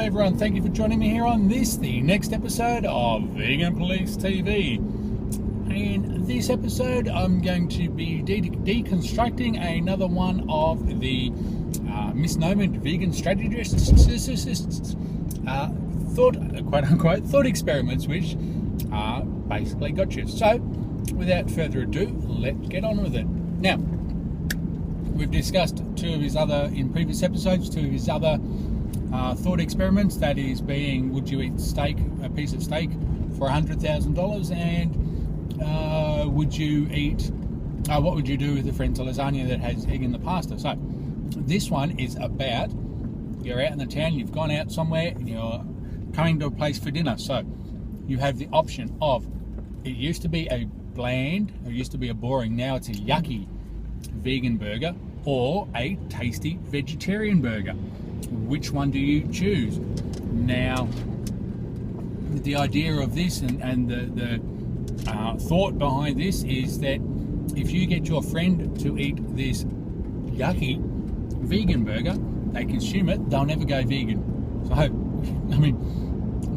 everyone, thank you for joining me here on the next episode of Vegan Police TV. In this episode, I'm going to be deconstructing another one of the misnomered vegan strategists, quote-unquote thought experiments, which basically got you. So, without further ado, let's get on with it. Now, we've discussed two of his other thought experiments, that is being, would you eat a piece of steak for $100,000, and what would you do with a friend's lasagna that has egg in the pasta? So this one is about, you're out in the town, you've gone out somewhere, and you're coming to a place for dinner. So you have the option of, it used to be a bland, or used to be a boring, now it's a yucky vegan burger, or a tasty vegetarian burger. Which one do you choose? Now, the idea of this and the thought behind this is that if you get your friend to eat this yucky vegan burger, they consume it, they'll never go vegan. So, I mean,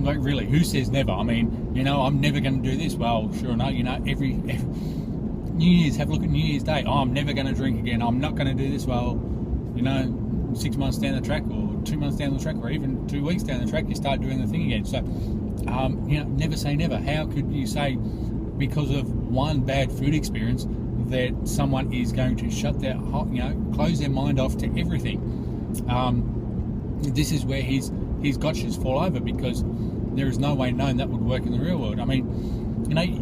like, really, who says never? I mean, I'm never going to do this. Well, sure enough, every New Year's, have a look at New Year's Day. Oh, I'm never going to drink again. I'm not going to do this. Well, 6 months down the track, or 2 months down the track, or even 2 weeks down the track, you start doing the thing again. So, never say never. How could you say, because of one bad food experience, that someone is going to close their mind off to everything? This is where his gotchas fall over, because there is no way known that would work in the real world. I mean,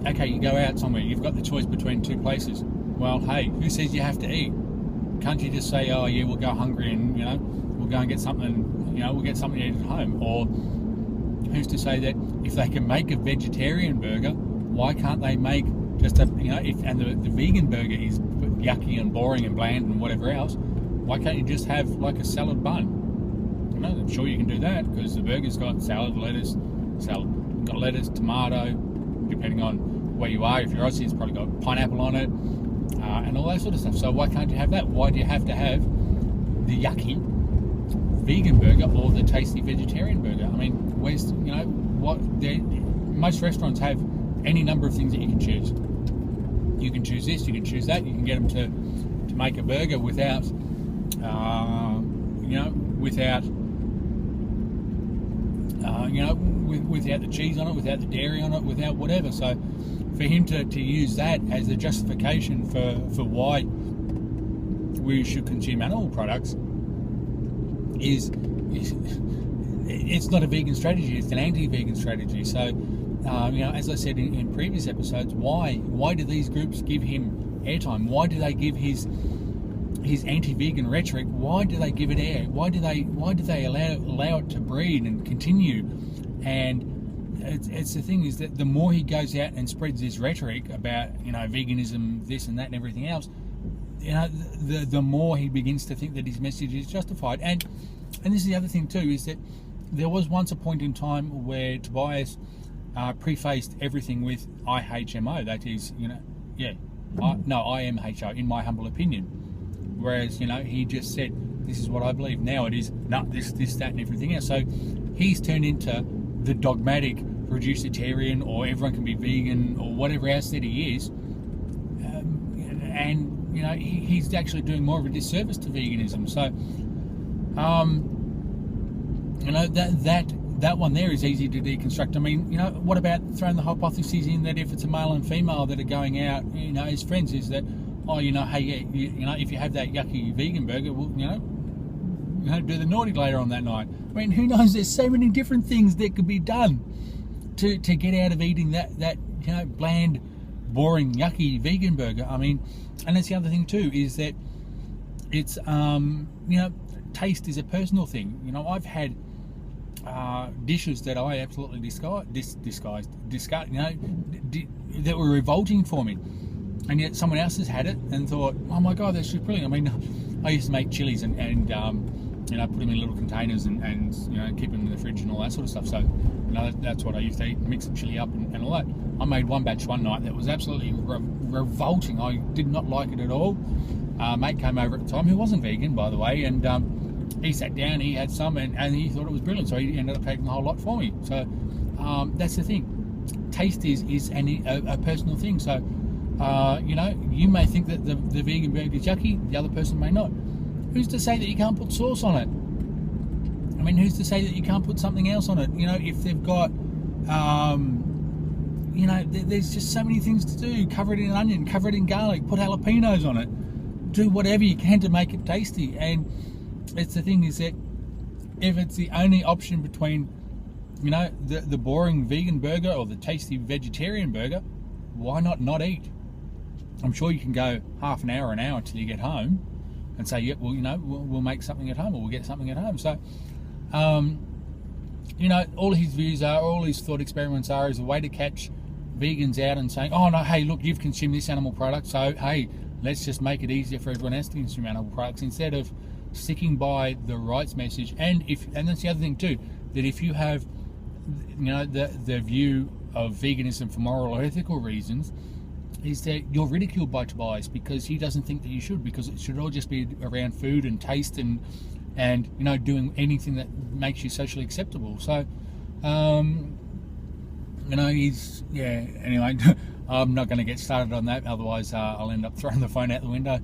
okay, you go out somewhere, you've got the choice between two places. Well, hey, who says you have to eat? Can't you just say, oh yeah, we'll go hungry and we'll go and get something, we'll get something to eat at home? Or who's to say that if they can make a vegetarian burger, why can't they make just the vegan burger is yucky and boring and bland and whatever else, why can't you just have like a salad bun? I'm sure you can do that, because the burger's got lettuce, tomato, depending on where you are. If you're Aussie, it's probably got pineapple on it, and all that sort of stuff. So why can't you have that? Why do you have to have the yucky vegan burger or the tasty vegetarian burger? I mean, where's, most restaurants have any number of things that you can choose. You can choose this, you can choose that, you can get them to make a burger without without the cheese on it, without the dairy on it, without whatever. So for him to use that as a justification for why we should consume animal products is it's not a vegan strategy, it's an anti-vegan strategy. So as I said in previous episodes, why do these groups give him airtime? Why do they give his anti-vegan rhetoric? Why do they give it air? Why do they allow it to breed and continue? And it's the thing is that the more he goes out and spreads this rhetoric about veganism, this and that and everything else, the more he begins to think that his message is justified. And this is the other thing too, is that there was once a point in time where Tobias prefaced everything with IHMO, that is, IMHO, in my humble opinion. Whereas, he just said, this is what I believe. Now it is, this, that, and everything else. So he's turned into the dogmatic reducitarian, or everyone can be vegan, or whatever else that he is. He's actually doing more of a disservice to veganism. So, that one there is easy to deconstruct. I mean, what about throwing the hypothesis in that if it's a male and female that are going out, as friends, is that, hey, yeah, if you have that yucky vegan burger, well, do the naughty later on that night. I mean, who knows? There's so many different things that could be done to get out of eating that bland, boring, yucky vegan burger. I mean, and that's the other thing too, is that it's taste is a personal thing. I've had dishes that I absolutely disgust, that were revolting for me. And yet someone else has had it and thought, oh my God, that's just brilliant. I mean, I used to make chilies and put them in little containers and keep them in the fridge and all that sort of stuff. So, that's what I used to eat, mix the chili up and all that. I made one batch one night that was absolutely revolting. I did not like it at all. Mate came over at the time, who wasn't vegan, by the way, and he sat down, he had some, and he thought it was brilliant, so he ended up taking the whole lot for me. So that's the thing. Taste is a personal thing. So you know, you may think that the vegan burger is yucky, the other person may not. Who's to say that you can't put sauce on it? I mean, who's to say that you can't put something else on it? You know, if they've got, you know, there's just so many things to do. Cover it in onion, cover it in garlic, put jalapenos on it. Do whatever you can to make it tasty. And it's the thing is that if it's the only option between, you know, the boring vegan burger or the tasty vegetarian burger, why not eat? I'm sure you can go half an hour until you get home and say, yeah, well, you know, we'll make something at home, or we'll get something at home. So, you know, all his views are, all his thought experiments are, is a way to catch vegans out and saying, oh no, hey, look, you've consumed this animal product, so hey, let's just make it easier for everyone else to consume animal products, instead of sticking by the rights message. And that's the other thing too, that if you have, you know, the view of veganism for moral or ethical reasons, is that you're ridiculed by Tobias because he doesn't think that you should, because it should all just be around food and taste and you know, doing anything that makes you socially acceptable. So you know, he's, yeah, anyway, I'm not going to get started on that, otherwise I'll end up throwing the phone out the window.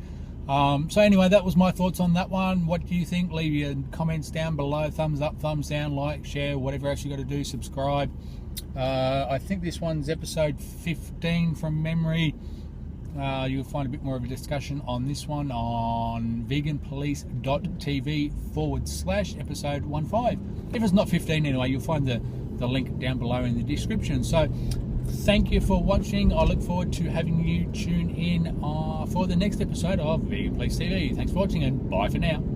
So anyway, that was my thoughts on that one. What do you think? Leave your comments down below. Thumbs up, thumbs down, like, share, whatever else you got to do. Subscribe. I think this one's episode 15 from memory. You'll find a bit more of a discussion on this one on veganpolice.tv/episode 15. If it's not 15 anyway, you'll find the link down below in the description. So thank you for watching. I look forward to having you tune in for the next episode of Vegan Police TV. Thanks for watching, and bye for now.